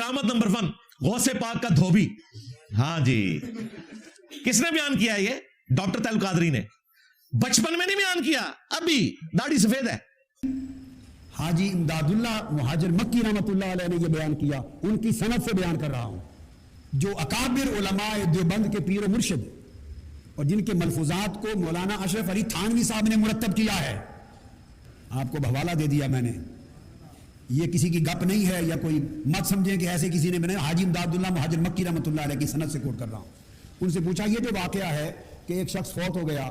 کرامت نمبر 1 غوث پاک کا دھوبی. ہاں جی, کس نے بیان کیا یہ؟ ڈاکٹر طاہر القادری نے. بچپن میں نہیں بیان کیا, ابھی داڑھی سفید ہے. حاجی امداد اللہ مہاجر مکی رحمۃ اللہ علیہ نے یہ بیان کیا, ان کی سند سے بیان کر رہا ہوں, جو اکابر علماء دیوبند کے پیر و مرشد اور جن کے ملفوظات کو مولانا اشرف علی تھانوی صاحب نے مرتب کیا ہے. آپ کو حوالہ دے دیا میں نے, یہ کسی کی گپ نہیں ہے, یا کوئی مت سمجھیں کہ ایسے کسی نے. میں نے حاجی امداد اللہ مہاجر مکی رحمۃ اللہ علیہ کی سند سے کوٹ کر رہا ہوں. ان سے پوچھا یہ جو واقعہ ہے کہ ایک شخص فوت ہو گیا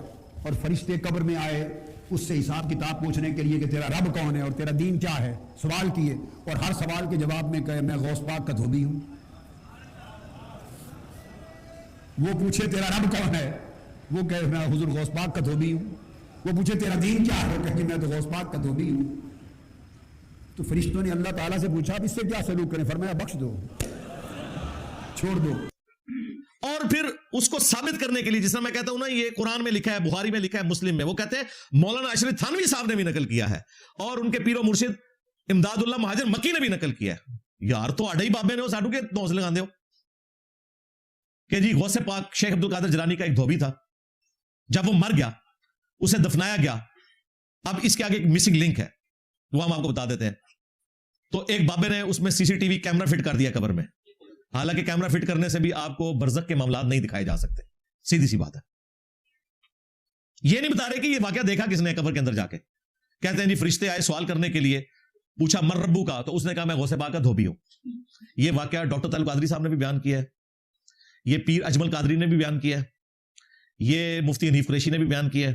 اور فرشتے قبر میں آئے اس سے حساب کتاب پوچھنے کے لیے کہ تیرا رب کون ہے اور تیرا دین کیا ہے, سوال کیے, اور ہر سوال کے جواب میں کہے میں غوث پاک کا دھوبی ہوں. وہ پوچھے تیرا رب کون ہے, وہ کہے میں حضور غوث پاک کا دھوبی ہوں. وہ پوچھے تیرا دین کیا ہے, وہ کہے کہ میں تو غوث پاک کا دھوبی ہوں. تو فرشتوں نے اللہ تعالیٰ سے پوچھا اب اس سے کیا سلوک کریں؟ فرمایا بخش دو, چھوڑ دو. اور پھر اس کو ثابت کرنے کے لیے, جس طرح میں کہتا ہوں نا یہ قرآن میں لکھا ہے, بخاری میں لکھا ہے, مسلم میں, وہ کہتے ہیں مولانا اشرف تھانوی صاحب نے بھی نقل کیا ہے اور ان کے پیر و مرشد امداد اللہ مہاجر مکی نے بھی نقل کیا ہے. یار تو اڈے ہی بابے نے وہ ساڈو کے نوز لگا دے ہو کہ جی غوث پاک شیخ عبد القادر جیلانی کا ایک دھوبی تھا, جب وہ مر گیا اسے دفنایا گیا. اب اس کے آگے ایک مسنگ لنک ہے, وہ ہم آپ کو بتا دیتے ہیں. تو ایک بابے نے اس میں C C T V camera fit کر دیا قبر میں, حالانکہ کیمرہ فٹ کرنے سے بھی آپ کو برزخ کے معاملات نہیں دکھائے جا سکتے, سیدھی سی بات ہے. یہ نہیں بتا رہے کہ یہ واقعہ دیکھا کس نے قبر کے اندر جا کے. کہتے ہیں جی فرشتے آئے سوال کرنے کے لیے, پوچھا من ربو کا, تو اس نے کہا میں غوث پاک کا دھوبی ہوں. یہ واقعہ ڈاکٹر طاہر القادری صاحب نے بھی بیان کیا ہے, یہ پیر اجمل قادری نے بھی بیان کیا ہے, یہ مفتی حنیف قریشی نے بھی بیان کیا ہے,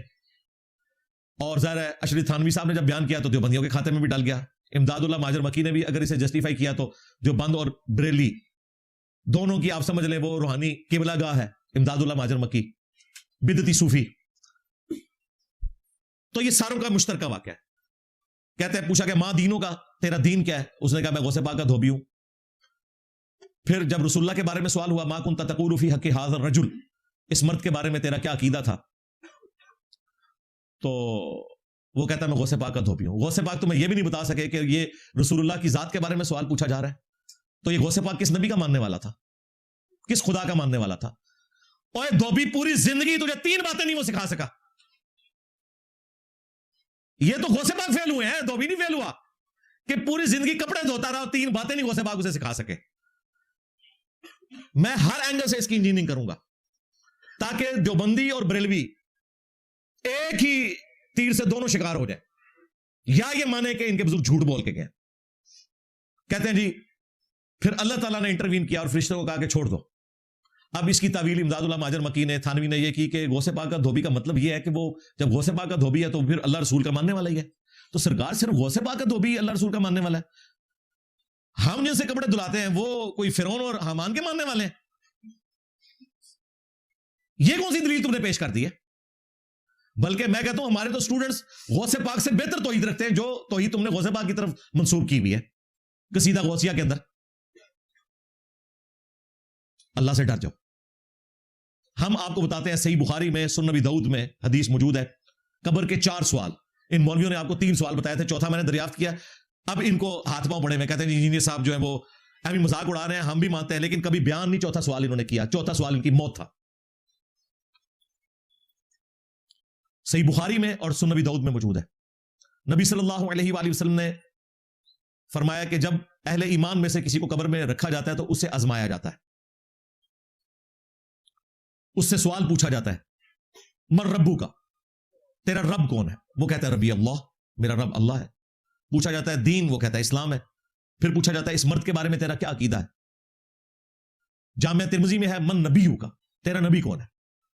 اور ظاہر ہے اشرف تھانوی صاحب نے جب بیان کیا تو دیوبندیوں کے کھاتے میں بھی ڈال گیا. امداد اللہ مہاجر مکی نے بھی اگر اسے جسٹیفائی کیا تو دیوبند اور بریلی دونوں کی آپ سمجھ لیں وہ روحانی قبلہ گاہ ہے امداد اللہ مہاجر مکی, بدعتی صوفی. تو یہ ساروں کا مشترکہ واقعہ ہے. کہتے ہیں پوچھا کہ ماں دینوں کا, تیرا دین کیا ہے؟ اس نے کہا میں غوث پاک کا دھوبی ہوں. پھر جب رسول اللہ کے بارے میں سوال ہوا ما کنت تقول فی حق ھذا الرجل, اس مرد کے بارے میں تیرا کیا عقیدہ تھا؟ تو وہ کہتا ہے میں غوث پاک کا دھوبی ہوں. غوث پاک تمہیں یہ بھی نہیں بتا سکے کہ یہ رسول اللہ کی ذات کے بارے میں سوال پوچھا جا رہا ہے, تو یہ غوث پاک کس نبی کا ماننے والا تھا, کس خدا کا ماننے والا تھا؟ اور دھوبی پوری زندگی تجھے 3 باتیں نہیں وہ سکھا سکا. یہ تو غوث پاک فیل ہوئے ہیں, دھوبی نہیں فیل ہوا کہ پوری زندگی کپڑے دھوتا رہا اور 3 باتیں نہیں غوث پاک اسے سکھا سکے. میں ہر اینگل سے اس کی انجینئرنگ کروں گا تاکہ دیوبندی اور بریلوی ایک ہی تیر سے دونوں شکار ہو جائے, یا یہ مانے کہ ان کے بزرگ جھوٹ بول کے گئے. کہتے ہیں جی پھر اللہ تعالیٰ نے انٹروین کیا اور فرشتوں کو کہا کہ چھوڑ دو. اب اس کی تعویل امداد اللہ مہاجر مکی نے, تھانوی نے یہ کی کہ غوث پاک کا دھوبی کا مطلب یہ ہے کہ وہ جب غوث پاک کا دھوبی ہے تو پھر اللہ رسول کا ماننے والا ہی ہے. تو سرکار صرف غوث پاک کا دھوبی اللہ رسول کا ماننے والا ہے, ہم جن سے کپڑے دھلاتے ہیں وہ کوئی فرعون اور حامان کے ماننے والے ہیں. یہ کون سی دلیل تم نے پیش کر دی ہے؟ بلکہ میں کہتا ہوں ہمارے تو اسٹوڈنٹس غوث پاک سے بہتر توحید رکھتے ہیں جو توحید تم نے غوث پاک کی طرف منسوب کی ہوئی ہے قصیدہ غوثیہ کے اندر. اللہ سے ڈر جاؤ. ہم آپ کو بتاتے ہیں صحیح بخاری میں, سنن نبی داؤد میں حدیث موجود ہے, قبر کے 4 سوال. ان مولویوں نے آپ کو 3 سوال بتایا تھے, چوتھا میں نے دریافت کیا. اب ان کو ہاتھ پاؤں پڑے میں کہتے ہیں انجینئر صاحب جو ہیں وہ ہمیں مذاق اڑا رہے ہیں, ہم بھی مانتے ہیں, لیکن کبھی بیان نہیں چوتھا سوال انہوں نے کیا. چوتھا سوال ان کی موت تھا. صحیح بخاری میں اور سنن نبی داؤد میں موجود ہے. نبی صلی اللہ علیہ وآلہ وسلم نے فرمایا کہ جب اہل ایمان میں سے کسی کو قبر میں رکھا جاتا ہے تو اسے آزمایا جاتا ہے, اس سے سوال پوچھا جاتا ہے من ربو کا, تیرا رب کون ہے؟ وہ کہتا ہے ربی اللہ, میرا رب اللہ ہے. پوچھا جاتا ہے دین, وہ کہتا ہے اسلام ہے. پھر پوچھا جاتا ہے اس مرد کے بارے میں تیرا کیا عقیدہ ہے؟ جامعہ ترمذی میں ہے من نبیو کا, تیرا نبی کون ہے؟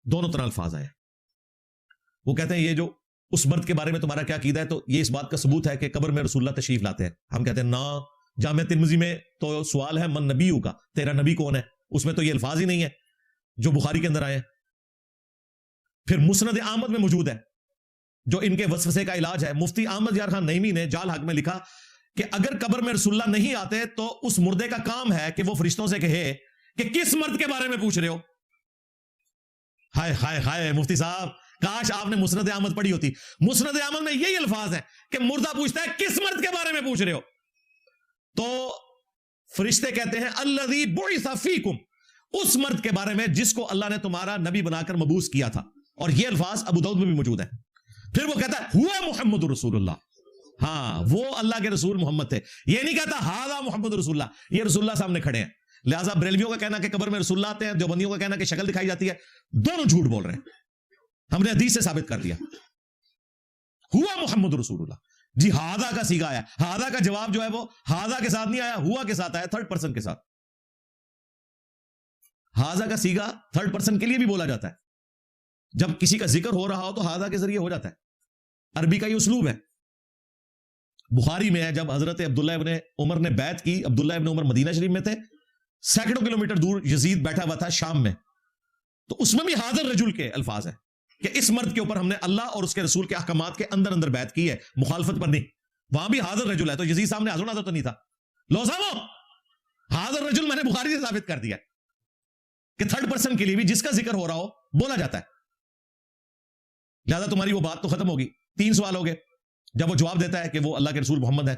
دونوں طرح الفاظ آئے. وہ کہتے ہیں یہ جو اس مرد کے بارے میں تمہارا کیا عقیدہ ہے, تو یہ اس بات کا ثبوت ہے کہ قبر میں رسول اللہ تشریف لاتے ہیں. ہم کہتے ہیں نا, جامعہ ترمذی میں تو سوال ہے من نبیو کا, تیرا نبی کون ہے, اس میں تو یہ الفاظ ہی نہیں ہے جو بخاری کے اندر آئے ہیں. پھر مسند احمد میں موجود ہے جو ان کے وسوسے کا علاج ہے. مفتی احمد یار خان نعیمی نے جال حق میں لکھا کہ اگر قبر میں رسول اللہ نہیں آتے تو اس مردے کا کام ہے کہ وہ فرشتوں سے کہے کہ کس مرد کے بارے میں پوچھ رہے ہو. ہائے ہائے ہائے مفتی صاحب, کاش آپ نے مسند احمد پڑھی ہوتی. مسند احمد میں یہی الفاظ ہے کہ مردہ پوچھتا ہے کس مرد کے بارے میں پوچھ رہے ہو. تو فرشتے کہتے ہیں الذی بعث فیکم، اس مرد کے بارے میں جس کو اللہ نے تمہارا نبی بنا کر مبعوث کیا تھا. اور یہ الفاظ ابو داؤد میں بھی موجود ہیں. پھر وہ کہتا ہے ہوا محمد رسول اللہ، ہاں وہ اللہ کے رسول محمد تھے. یہ نہیں کہتا ہاذا محمد رسول اللہ، یہ رسول اللہ سامنے کھڑے ہیں. لہٰذا بریلویوں کا کہنا کہ قبر میں رسول اللہ آتے ہیں، دیوبندیوں کا کہنا کہ شکل دکھائی جاتی ہے، دونوں جھوٹ بول رہے ہیں. ہم نے حدیث سے ثابت کر دیا ہوا محمد رسول اللہ. جی ہاذا کا صیغہ آیا، ہاذا کا جواب جو ہے وہ ہاذا کے ساتھ نہیں آیا، ہوا کے ساتھ آیا، تھرڈ پرسن کے ساتھ. ہاذا کا صیغہ تھرڈ پرسن کے لیے بھی بولا جاتا ہے. جب کسی کا ذکر ہو رہا ہو تو ہاذا کے ذریعے ہو جاتا ہے. عربی کا یہ اسلوب ہے. بخاری میں ہے جب حضرت عبداللہ ابن عمر نے بیعت کی، عبداللہ ابن عمر مدینہ شریف میں تھے، سینکڑوں کلومیٹر دور یزید بیٹھا ہوا تھا شام میں، تو اس میں بھی حاضر رجل کے الفاظ ہیں کہ اس مرد کے اوپر ہم نے اللہ اور اس کے رسول کے احکامات کے اندر اندر بیعت کی ہے، مخالفت پر نہیں. وہاں بھی حاضر رجل ہے، تو یزید صاحب نے حاضر ناظر تو نہیں تھا. لو صاحب حاضر رجل میں نے بخاری سے ثابت کر دیا کہ تھرڈ پرسن کے لیے بھی جس کا ذکر ہو رہا ہو بولا جاتا ہے. لہذا تمہاری وہ بات تو ختم ہوگی. 3 سوال ہو گئے. جب وہ جواب دیتا ہے کہ وہ اللہ کے رسول محمد ہے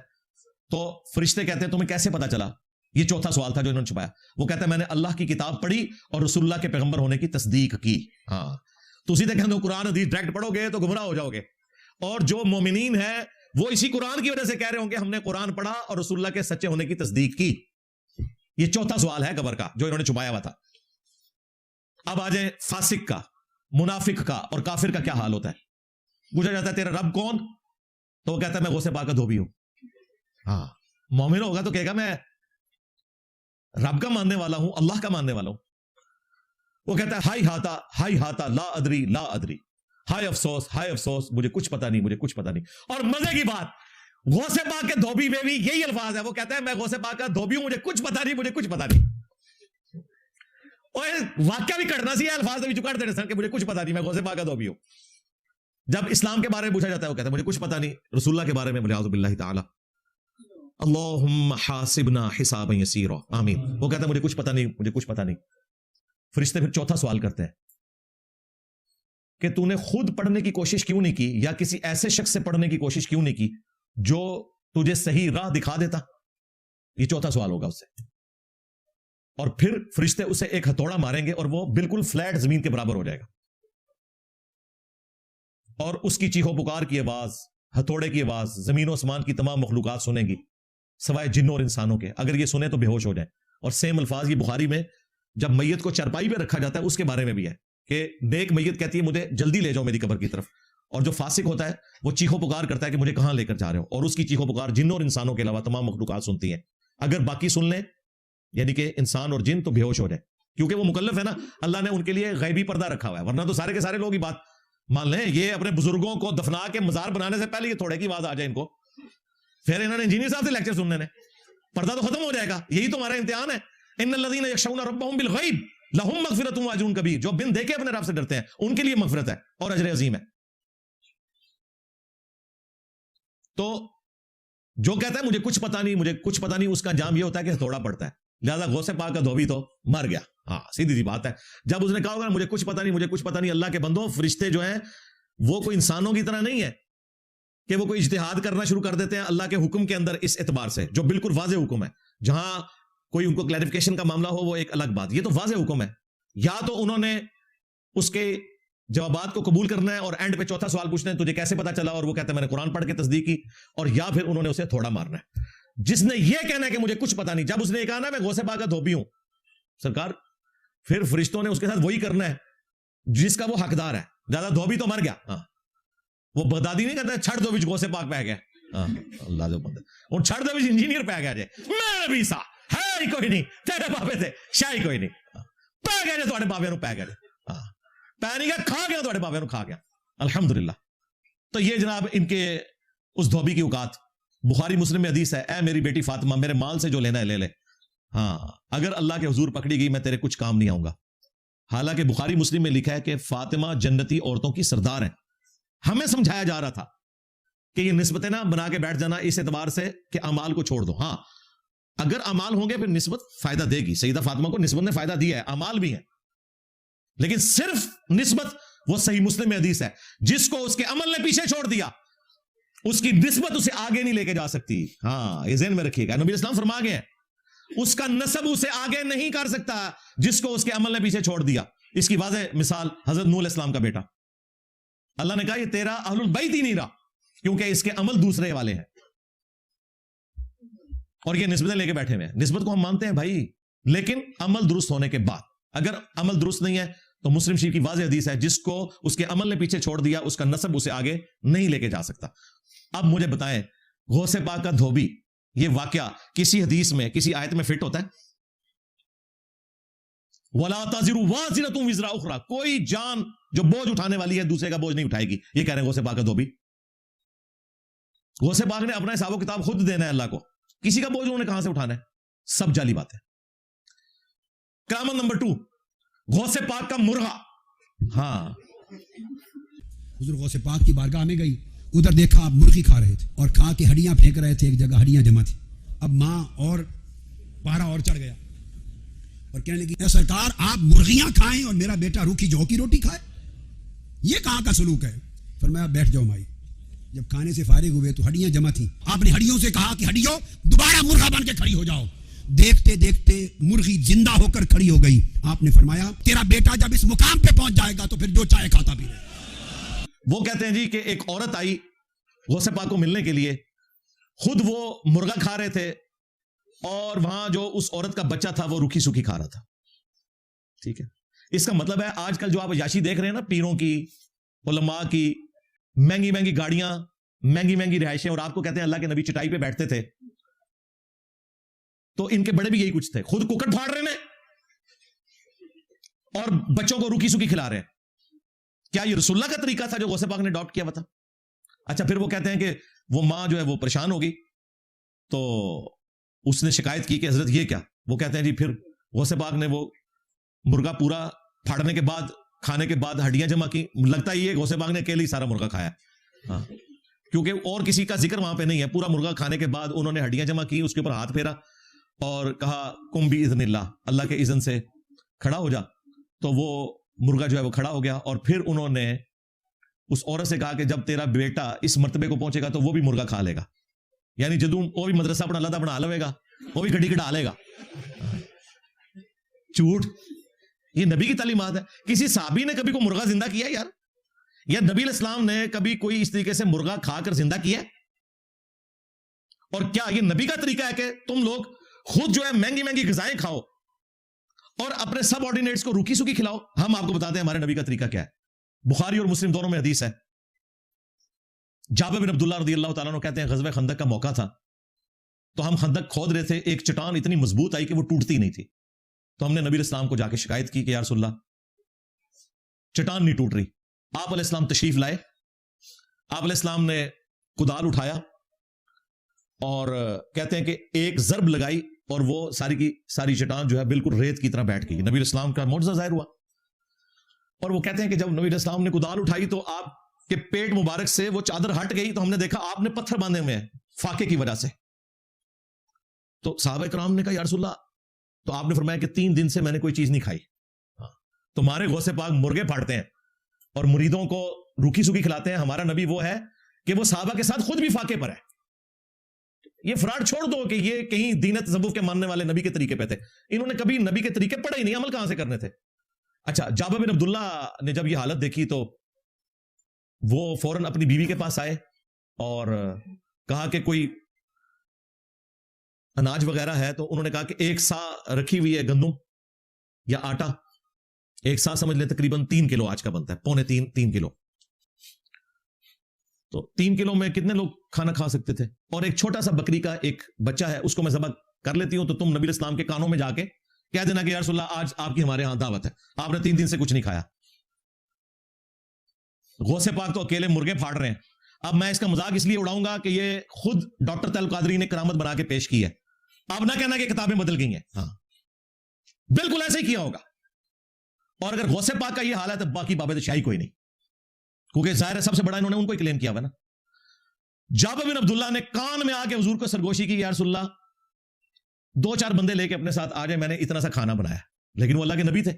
تو فرشتے کہتے ہیں تمہیں کیسے پتا چلا؟ یہ چوتھا سوال تھا جو انہوں نے چھپایا. وہ کہتا ہے میں نے اللہ کی کتاب پڑھی اور رسول اللہ کے پیغمبر ہونے کی تصدیق کی. ہاں تو سیدھے کہتے ہو قرآن حدیث ڈائریکٹ پڑھو گے تو گمراہ ہو جاؤ گے. اور جو مومنین ہیں وہ اسی قرآن کی وجہ سے کہہ رہے ہوں گے ہم نے قرآن پڑھا اور رسول اللہ کے سچے ہونے کی تصدیق کی. یہ چوتھا سوال ہے قبر کا جو انہوں نے چھپایا ہوا تھا. اب آ جائیں فاسق کا، منافق کا اور کافر کا کیا حال ہوتا ہے. پوچھا جاتا ہے تیرا رب کون؟ تو وہ کہتا ہے میں غوث پاک کا دھوبی ہوں. ہاں مومن ہوگا تو کہے گا میں رب کا ماننے والا ہوں، اللہ کا ماننے والا ہوں. وہ کہتا ہے ہائی ہاتا لا ادری لا ادری، ہائے افسوس مجھے کچھ پتا نہیں، مجھے کچھ پتا نہیں. اور مزے کی بات غوث پاک کے دھوبی میں بھی یہی الفاظ ہے. وہ کہتا ہے میں غوث پاک کا دھوبی ہوں، مجھے کچھ پتا نہیں، مجھے کچھ پتا نہیں. اور واقعہ بھی کرنا سی الفاظ بھی چکاڑ دینے سن کہ مجھے کچھ پتا نہیں، میں غوث پاک کا دھوبی ہوں. جب اسلام کے بارے میں پوچھا جاتا ہے وہ کہتا ہے مجھے کچھ پتا نہیں. رسول اللہ کے بارے میں اعوذ باللہ تعالی اللہم حاسبنا حسابا یسیرا آمین. وہ کہتا ہے مجھے کچھ پتا نہیں، مجھے کچھ پتا نہیں. فرشتے پھر چوتھا سوال کرتے ہیں کہ تو نے خود پڑھنے کی کوشش کیوں نہیں کی یا کسی ایسے شخص سے پڑھنے کی کوشش کیوں نہیں کی جو تجھے صحیح راہ دکھا دیتا. یہ چوتھا سوال ہوگا اس سے. اور پھر فرشتے اسے ایک ہتھوڑا ماریں گے اور وہ بالکل فلیٹ زمین کے برابر ہو جائے گا. اور اس کی چیخو پکار کی آواز، ہتھوڑے کی آواز زمین و آسمان کی تمام مخلوقات سنیں گی سوائے جنوں اور انسانوں کے. اگر یہ سنیں تو بے ہوش ہو جائیں. اور سیم الفاظ یہ بخاری میں جب میت کو چرپائی پہ رکھا جاتا ہے اس کے بارے میں بھی ہے کہ نیک میت کہتی ہے مجھے جلدی لے جاؤ میری قبر کی طرف، اور جو فاسق ہوتا ہے وہ چیخو پکار کرتا ہے کہ مجھے کہاں لے کر جا رہے ہو. اور اس کی چیخو پکار جنوں اور انسانوں کے علاوہ تمام مخلوقات سنتی ہیں. اگر باقی سن لیں یعنی کہ انسان اور جن تو بے ہوش ہو جائیں، کیونکہ وہ مکلف ہے نا، اللہ نے ان کے لیے غیبی پردہ رکھا ہوا ہے. ورنہ تو سارے کے سارے لوگ ہی بات مان لیں. یہ اپنے بزرگوں کو دفنا کے مزار بنانے سے پہلے یہ تھوڑے کی آواز آ جائے ان کو، پھر انہوں نے انجینئر صاحب سے لیکچر سننے نے، پردہ تو ختم ہو جائے گا. یہی تو ہمارا امتحان ہے. ان الذین یخشون ربهم بالغیب لہم مغفرۃ واجر کبیر. جو بن دیکھے اپنے رب سے ڈرتے ہیں ان کے لیے مغفرت ہے اور اجر عظیم ہے. تو جو کہتا ہے مجھے کچھ پتا نہیں، مجھے کچھ پتا نہیں، اس کا انجام یہ ہوتا ہے کہ تھوڑا پڑتا ہے. لہذا غوث پاک کا دھوبی تو مر گیا. ہاں سیدھی سی بات ہے. جب اس نے کہا ہوگا مجھے کچھ پتا نہیں، مجھے کچھ پتا نہیں، اللہ کے بندوں فرشتے جو ہیں وہ کوئی انسانوں کی طرح نہیں ہے کہ وہ کوئی اجتہاد کرنا شروع کر دیتے ہیں اللہ کے حکم کے اندر اس اعتبار سے جو بالکل واضح حکم ہے. جہاں کوئی ان کو کلیریفیکیشن کا معاملہ ہو وہ ایک الگ بات. یہ تو واضح حکم ہے. یا تو انہوں نے اس کے جوابات کو قبول کرنا ہے اور اینڈ پہ چوتھا سوال پوچھنا ہے تجھے کیسے پتا چلا، اور وہ کہتا ہے میں نے قرآن پڑھ کے تصدیق کی. اور یا پھر انہوں نے اسے تھوڑا مارنا ہے. جس نے یہ کہنا ہے کہ مجھے کچھ پتا نہیں، جب اس نے یہ کہا نا میں غوث پاک کا دھوبی ہوں سرکار، پھر فرشتوں نے اس کے ساتھ وہی کرنا ہے جس کا وہ حقدار ہے. زیادہ دھوبی تو مر گیا. ہاں وہ بغدادی نہیں کہتا چھڑ دو بچ غوث پاک پہ گیا. ہاں اللہ جو بندے اور چھڑ دو بچ انجینئر پہ گیا جائے میں بھی سا ہے ہی کوئی نہیں، تیرے بابے تھے شاہی کوئی نہیں، پہ گیا جائے تھوڑے بابے نو پہ گیا جائے. ہاں پہ نہیں گیا، کھا گیا تھوڑے بابے نو کھا گیا الحمدللہ. تو یہ جناب ان کے اس دھوبی کی اوقات. بخاری مسلم میں حدیث ہے اے میری بیٹی فاطمہ میرے مال سے جو لینا ہے لے لے، ہاں اگر اللہ کے حضور پکڑی گئی میں تیرے کچھ کام نہیں آؤں گا. حالانکہ بخاری مسلم میں لکھا ہے کہ فاطمہ جنتی عورتوں کی سردار ہیں. ہمیں سمجھایا جا رہا تھا کہ یہ نسبتیں نہ بنا کے بیٹھ جانا اس اعتبار سے کہ اعمال کو چھوڑ دو. ہاں اگر اعمال ہوں گے پھر نسبت فائدہ دے گی. سیدہ فاطمہ کو نسبت نے فائدہ دیا ہے، اعمال بھی ہیں، لیکن صرف نسبت وہ صحیح مسلم میں حدیث ہے جس کو اس کے عمل نے پیچھے چھوڑ دیا اس کی نسبت اسے آگے نہیں لے کے جا سکتی. ہاں یہ ذہن میں رکھیے گا. نبی اسلام فرما گئے ہیں اس کا نسب اسے آگے نہیں کر سکتا جس کو اس کے عمل نے پیچھے چھوڑ دیا. اس کی واضح مثال حضرت نوح علیہ السلام کا بیٹا. اللہ نے کہا یہ تیرا اہل البیت ہی نہیں رہا کیونکہ اس کے عمل دوسرے والے ہیں, اور یہ نسبتیں لے کے بیٹھے ہوئے ہیں. نسبت کو ہم مانتے ہیں بھائی, لیکن عمل درست ہونے کے بعد. اگر عمل درست نہیں ہے تو مسلم شریف کی واضح حدیث ہے, جس کو اس کے عمل نے پیچھے چھوڑ دیا اس کا نسب اسے آگے نہیں لے کے جا سکتا. اب مجھے بتائیں, غوث پاک کا دھوبی, یہ واقعہ کسی حدیث میں کسی آیت میں فٹ ہوتا ہے؟ وَلَا تَزِرُ وَازِرَةٌ وِزْرَ أُخْرَى, کوئی جان جو بوجھ اٹھانے والی ہے دوسرے کا بوجھ نہیں اٹھائے گی. یہ کہہ رہے ہیں غوث پاک کا دھوبی. غوث پاک نے اپنا حساب و کتاب خود دینا ہے اللہ کو, کسی کا بوجھ انہوں نے کہاں سے اٹھانا ہے؟ سب جعلی بات ہے. کرامت نمبر 2, غوث پاک کا مرغا. ہاں, حضور غوث پاک کی بارگاہ میں گئی, ادھر دیکھا آپ مرغی کھا رہے تھے اور کھا کے ہڈیاں پھینک رہے تھے, ایک جگہ ہڈیاں جمع تھی. اب ماں اور پارا اور چڑھ گیا اور کہنے لگی اے سرکار آپ مرغیاں کھائیں اور میرا بیٹا روکھی جو کی روٹی کھائے, یہ کہاں کا سلوک ہے؟ فرمایا بیٹھ جاؤ مائی. جب کھانے سے فارغ ہوئے تو ہڈیاں جمع تھیں. آپ نے ہڈیوں سے کہا کہ ہڈیوں دوبارہ مرغا بن کے کھڑی ہو جاؤ. دیکھتے دیکھتے مرغی زندہ ہو کر کھڑی ہو گئی. آپ نے فرمایا تیرا بیٹا جب اس مقام پہ پہنچ جائے گا تو پھر جو چاہے کھاتا بھی رہے. وہ کہتے ہیں جی کہ ایک عورت آئی غوث پاک کو ملنے کے لیے, خود وہ مرغا کھا رہے تھے اور وہاں جو اس عورت کا بچہ تھا وہ روکھی سوکھی کھا رہا تھا. ٹھیک ہے, اس کا مطلب ہے آج کل جو آپ عیاشی دیکھ رہے ہیں نا, پیروں کی, علماء کی, مہنگی مہنگی گاڑیاں, مہنگی مہنگی رہائشیں, اور آپ کو کہتے ہیں اللہ کے نبی چٹائی پہ بیٹھتے تھے, تو ان کے بڑے بھی یہی کچھ تھے. خود ککڑ پھاڑ رہے ہیں اور بچوں کو روکی سوکی کھلا رہے ہیں. کیا یہ رسول اللہ کا طریقہ تھا جو غوث پاک نے اڈاپٹ کیا ہوا تھا؟ اچھا, پھر وہ کہتے ہیں کہ وہ ماں جو ہے وہ پریشان ہوگی تو اس نے شکایت کی کہ حضرت یہ کیا. وہ کہتے ہیں جی پھر غوث پاک نے وہ مرغا پورا پھاڑنے کے بعد, کھانے کے بعد ہڈیاں جمع کی. لگتا ہی ہے غوث پاک نے اکیلے ہی سارا مرغا کھایا, ہاں, کیونکہ اور کسی کا ذکر وہاں پہ نہیں ہے. پورا مرغا کھانے کے بعد انہوں نے ہڈیاں جمع کی, اس کے اوپر ہاتھ پھیرا اور کہا کم بھی اذن اللہ, اللہ کے اذن سے کھڑا ہو جا. تو وہ مرغا جو ہے وہ کھڑا ہو گیا, اور پھر انہوں نے اس عورت سے کہا کہ جب تیرا بیٹا اس مرتبے کو پہنچے گا تو وہ بھی مرغا کھا لے گا. یعنی جدوں وہ بھی مدرسہ اپنا اللہ بنا لے گا, وہ بھی گھڑی گھڑا لے گا. جھوٹ, یہ نبی کی تعلیمات ہے. کسی صحابی نے کبھی کوئی مرغا زندہ کیا یار؟ یا نبی علیہ السلام نے کبھی کوئی اس طریقے سے مرغا کھا کر زندہ کیا؟ اور کیا یہ نبی کا طریقہ ہے کہ تم لوگ خود جو ہے مہنگی مہنگی غذائیں کھاؤ اور اپنے سب آرڈینیٹس کو روکی سوکی کھلاؤ؟ ہم آپ کو بتاتے ہیں ہمارے نبی کا طریقہ کیا ہے. بخاری اور مسلم دونوں میں حدیث ہے. جابر بن عبداللہ رضی اللہ تعالیٰ عنہ کہتے ہیں غزوہ خندق کا موقع تھا, تو ہم خندق کھود رہے تھے, ایک چٹان اتنی مضبوط آئی کہ وہ ٹوٹتی نہیں تھی. تو ہم نے نبی علیہ السلام کو جا کے شکایت کی کہ یا رسول اللہ چٹان نہیں ٹوٹ رہی. آپ علیہ السلام تشریف لائے, آپ علیہ السلام نے کدال اٹھایا اور کہتے ہیں کہ ایک ضرب لگائی اور وہ ساری کی ساری چٹان جو ہے بالکل ریت کی طرح بیٹھ گئی. نبی علیہ السلام کا معجزہ ظاہر ہوا. اور وہ کہتے ہیں کہ جب نبی علیہ السلام نے کدال اٹھائی تو آپ کے پیٹ مبارک سے وہ چادر ہٹ گئی, تو ہم نے دیکھا آپ نے پتھر باندھے ہوئے ہیں فاقے کی وجہ سے. تو صحابہ کرام نے کہا یا رسول اللہ, تو آپ نے فرمایا کہ 3 دن سے میں نے کوئی چیز نہیں کھائی. تمہارے غوث پاک مرغے پھاڑتے ہیں اور مریدوں کو روکی سوکی کھلاتے ہیں, ہمارا نبی وہ ہے کہ وہ صحابہ کے ساتھ خود بھی فاقے پر ہے. یہ فراڈ چھوڑ دو کہ یہ کہیں دین تصوف کے ماننے والے نبی کے طریقے پہ تھے. انہوں نے کبھی نبی کے طریقے پڑھے ہی نہیں, عمل کہاں سے کرنے تھے. اچھا, جابر بن عبداللہ نے جب یہ حالت دیکھی تو وہ فوراً اپنی بیوی کے پاس آئے اور کہا کہ کوئی اناج وغیرہ ہے. تو انہوں نے کہا کہ 1 سا رکھی ہوئی ہے گندم یا آٹا, 1 سا سمجھ لیں تقریباً 3 کلو آج کا بنتا ہے, پونے 3 کلو. تو 3 کلو میں کتنے لوگ کھانا کھا سکتے تھے؟ اور ایک چھوٹا سا بکری کا ایک بچہ ہے, اس کو میں ذبح کر لیتی ہوں, تو تم نبی علیہ السلام کے کانوں میں جا کے کہہ دینا کہ یا رسول اللہ آج آپ کی ہمارے ہاں دعوت ہے, آپ نے 3 دن سے کچھ نہیں کھایا. غوث پاک تو اکیلے مرغے پھاڑ رہے ہیں. اب میں اس کا مذاق اس لیے اڑاؤں گا کہ یہ خود ڈاکٹر طیب القادری نے کرامت بنا کے پیش کی ہے. اب نہ کہنا کہ کتابیں بدل گئی ہیں, ہاں بالکل ایسے ہی کیا ہوگا. اور اگر غوث پاک کا یہ حال ہے تو باقی بابے شاہی کوئی نہیں, کیونکہ ظاہر ہے سب سے بڑا انہوں نے ان کو ہی کلیم کیا ہوا نا. جابر بن عبداللہ نے کان میں آ کے حضور کو سرگوشی کی, یا رسول اللہ 2-4 بندے لے کے اپنے ساتھ آ جائیں, میں نے اتنا سا کھانا بنایا. لیکن وہ اللہ کے نبی تھے,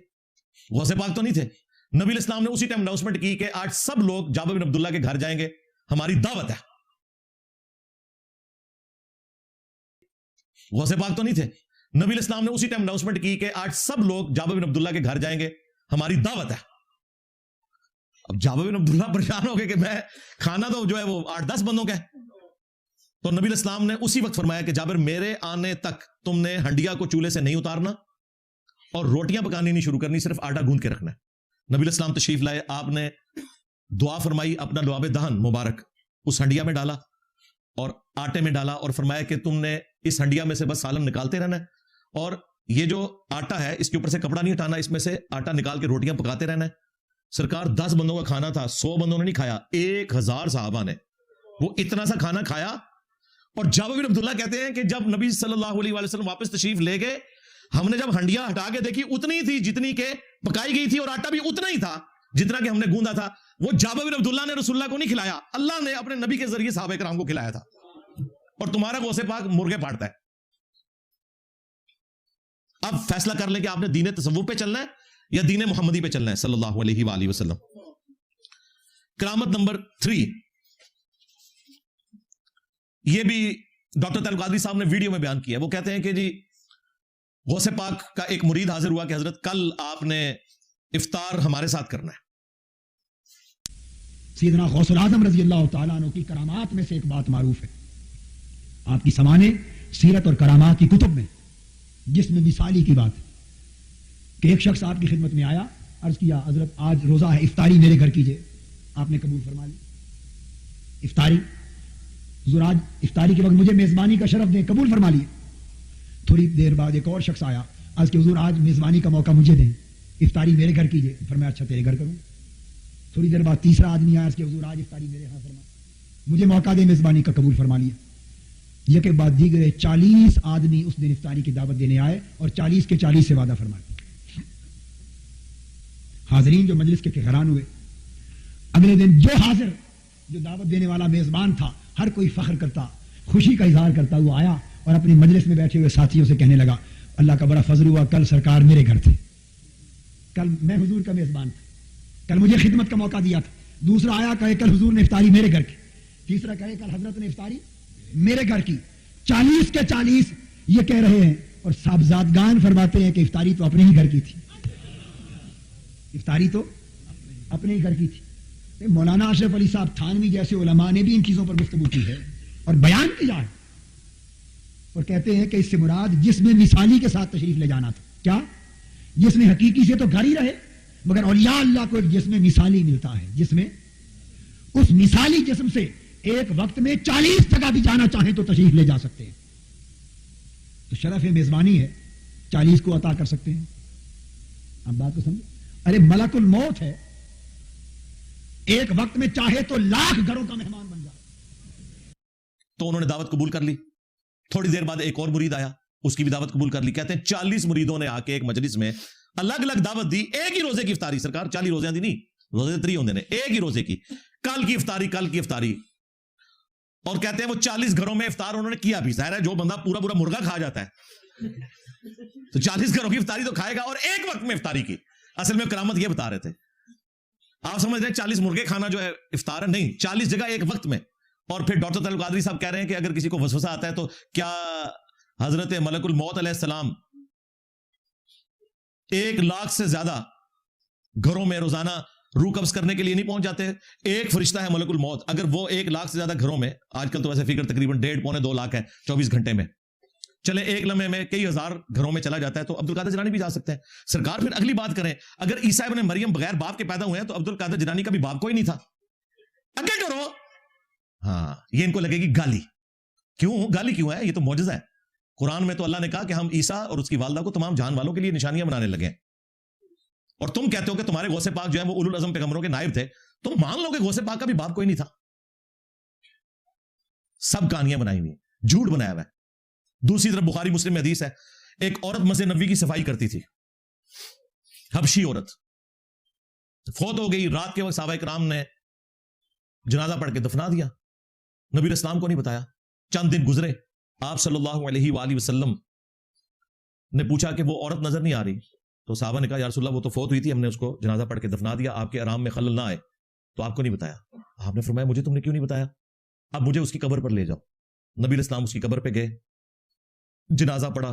غوث پاک تو نہیں تھے. نبی علیہ السلام نے اسی ٹائم اناؤنسمنٹ کی کہ آج سب لوگ جابر بن عبداللہ کے گھر جائیں گے, ہماری دعوت ہے. غوث پاک تو نہیں تھے. نبی علیہ السلام نے اسی ٹائم اناؤنسمنٹ کی کہ آج سب لوگ جابر بن عبداللہ کے گھر جائیں گے, ہماری دعوت ہے. اب جابر بن عبداللہ پریشان ہو گئے کہ میں کھانا تو جو ہے وہ 8-10 بندوں کا ہے. تو نبی علیہ السلام نے اسی وقت فرمایا کہ جابر میرے آنے تک تم نے ہنڈیا کو چولہے سے نہیں اتارنا اور روٹیاں پکانی نہیں شروع کرنی, صرف آٹا گوندھ کے رکھنا ہے. نبی علیہ السلام تشریف لائے, آپ نے دعا فرمائی, اپنا لعاب دہن مبارک اس ہنڈیا میں ڈالا اور آٹے میں ڈالا اور فرمایا کہ تم نے اس ہنڈیا میں سے بس سالن نکالتے رہنا ہے, اور یہ جو آٹا ہے اس کے اوپر سے کپڑا نہیں ہٹانا, اس میں سے آٹا نکال کے روٹیاں پکاتے رہنا ہے. سرکار 10 بندوں کا کھانا تھا, 100 بندوں نے نہیں کھایا, 1000 صحابہ نے وہ اتنا سا کھانا کھایا. اور جابر بن عبداللہ کہتے ہیں کہ جب نبی صلی اللہ علیہ وسلم واپس تشریف لے گئے, ہم نے جب ہنڈیا ہٹا کے دیکھی اتنی تھی جتنی کہ پکائی گئی تھی, اور آٹا بھی اتنا ہی تھا جتنا کہ ہم نے گوندا تھا. وہ جابر بن عبداللہ نے رسول اللہ کو نہیں کھلایا, اللہ نے اپنے نبی کے ذریعے صحابہ کرام کو کھلایا تھا. اور تمہارا غوث پاک مرغے پاڑتا ہے. اب فیصلہ کر لیں کہ آپ نے دین تصوف پہ چلنا ہے یا دین محمدی پہ چلنا ہے صلی اللہ علیہ وآلہ وسلم. کرامت نمبر 3, یہ بھی ڈاکٹر طارق قادری صاحب نے ویڈیو میں بیان کیا. وہ کہتے ہیں کہ جی غوث پاک کا ایک مرید حاضر ہوا کہ حضرت کل آپ نے افطار ہمارے ساتھ کرنا ہے. سیدنا غوث العظم رضی اللہ تعالیٰ عنہ کی کرامات میں سے ایک بات معروف ہے, آپ کی سمانے سیرت اور کرامات کی کتب میں, جس میں مثالی کی بات ہے کہ ایک شخص آپ کی خدمت میں آیا, عرض کیا حضرت آج روزہ ہے, افطاری میرے گھر کیجئے. آپ نے قبول فرما لی افطاری. حضور آج افطاری کے وقت مجھے میزبانی کا شرف دیں, قبول فرما لیے. تھوڑی دیر بعد ایک اور شخص آیا, عرض کہ حضور آج میزبانی کا موقع مجھے دیں, افطاری میرے گھر کیجئے. فرمایا اچھا تیرے گھر کروں. تھوڑی دیر بعد تیسرا آدمی آیا, عرض کہ حضور آج افطاری میرے ہاں فرما, مجھے موقع دیں میزبانی کا, قبول فرما لیا. یہ کے بعد دیگر 40 آدمی اس دن افطاری کی دعوت دینے آئے اور 40 کے 40 سے وعدہ فرمایا. حاضرین جو مجلس کے حیران ہوئے. اگلے دن جو حاضر, جو دعوت دینے والا میزبان تھا, ہر کوئی فخر کرتا, خوشی کا اظہار کرتا ہوا آیا اور اپنی مجلس میں بیٹھے ہوئے ساتھیوں سے کہنے لگا اللہ کا بڑا فضل ہوا, کل سرکار میرے گھر تھے, کل میں حضور کا میزبان تھا, کل مجھے خدمت کا موقع دیا تھا. دوسرا آیا کہے کل حضور نے افطاری میرے گھر کی. تیسرا کہے کل حضرت نے افطاری میرے گھر کی. 40 کے 40 یہ کہہ رہے ہیں, اور صاحبزادگان فرماتے ہیں کہ افطاری تو اپنے ہی گھر کی تھی, افطاری تو اپنے ہی گھر کی تھی. مولانا اشرف علی صاحب تھانوی جیسے علماء نے بھی ان چیزوں پر گفتگو کی ہے اور بیان کیا ہے, اور کہتے ہیں کہ اس سے مراد جس میں مثالی کے ساتھ تشریف لے جانا تھا. کیا جس میں حقیقی سے تو گھر ہی رہے, مگر اولیاء اللہ کو ایک جسم مثالی ملتا ہے, جس میں اس مثالی جسم سے ایک وقت میں 40 جگہ بھی جانا چاہیں تو تشریف لے جا سکتے ہیں. تو شرف میزبانی ہے, 40 کو عطا کر سکتے ہیں. اب بات کو سمجھو. ارے ملک الموت ہے, ایک وقت میں چاہے تو 1,00,000 گھروں کا مہمان بن جائے. تو انہوں نے دعوت قبول کر لی. تھوڑی دیر بعد ایک اور مرید آیا, اس کی بھی دعوت قبول کر لی. کہتے ہیں 40 مریدوں نے آ کے ایک مجلس میں الگ الگ دعوت دی, ایک ہی روزے کی افطاری. سرکار 40 روزے دی نہیں, روزے 3 ہوندے نے, ایک ہی روزے کی, کل کی افطاری, کل کی افطاری. اور کہتے ہیں وہ 40 گھروں میں افطار انہوں نے کیا بھی. ظاہر ہے جو بندہ پورا پورا مرغا کھا جاتا ہے تو 40 گھروں کی افطاری تو کھائے گا, اور ایک وقت میں افطاری کی. اصل میں کرامت یہ بتا رہے تھے, آپ سمجھ رہے ہیں 40 مرغے کھانا جو ہے افطار ہے, نہیں, 40 جگہ ایک وقت میں. اور پھر ڈاکٹر طارق قادری صاحب کہہ رہے ہیں کہ اگر کسی کو وسوسہ آتا ہے تو کیا حضرت ملک الموت علیہ السلام 1,00,000 سے زیادہ گھروں میں روزانہ روح قبض کرنے کے لیے نہیں پہنچ جاتے؟ ایک فرشتہ ہے ملک الموت, اگر وہ 1,00,000 سے زیادہ گھروں میں, آج کل تو ویسے فکر تقریباً 1.5-2 لاکھ ہے 24 گھنٹے میں, چلے ایک لمحے میں کئی ہزار گھروں میں چلا جاتا ہے, تو عبد القادر جیلانی بھی جا سکتے ہیں. سرکار پھر اگلی بات کریں, اگر عیسیٰ ابن مریم بغیر باپ کے پیدا ہوئے ہیں تو عبد القادر جیلانی کا بھی باپ کوئی نہیں تھا. اگے کرو. ہاں, یہ ان کو لگے گی گالی. کیوں گالی کیوں ہے؟ یہ تو معجزہ ہے. قرآن میں تو اللہ نے کہا کہ ہم عیسیٰ اور اس کی والدہ کو تمام جہان والوں کے لیے نشانیاں بنانے لگے ہیں, اور تم کہتے ہو کہ تمہارے غوث پاک جو ہے وہ اولو العزم پیغمبروں کے نائب تھے. تم مان لو کہ غوث پاک کا بھی باپ کوئی نہیں تھا. سب کہانیاں بنائی ہوئی, جھوٹ بنایا ہوا ہے. دوسری طرف بخاری مسلم میں حدیث ہے, ایک عورت مسجد نبوی کی صفائی کرتی تھی, حبشی عورت, فوت ہو گئی. رات کے وقت صحابہ کرام نے جنازہ پڑھ کے دفنا دیا, نبی اسلام کو نہیں بتایا. چند دن گزرے, آپ صلی اللہ علیہ وآلہ وسلم نے پوچھا کہ وہ عورت نظر نہیں آ رہی, تو صحابہ نے کہا یا رسول اللہ وہ تو فوت ہوئی تھی, ہم نے اس کو جنازہ پڑھ کے دفنا دیا, آپ کے آرام میں خلل نہ آئے, تو آپ کو نہیں بتایا. آپ نے فرمایا مجھے تم نے کیوں نہیں بتایا؟ اب مجھے اس کی قبر پر لے جاؤ. نبی اسلام اس کی قبر پہ گئے, جنازہ پڑھا,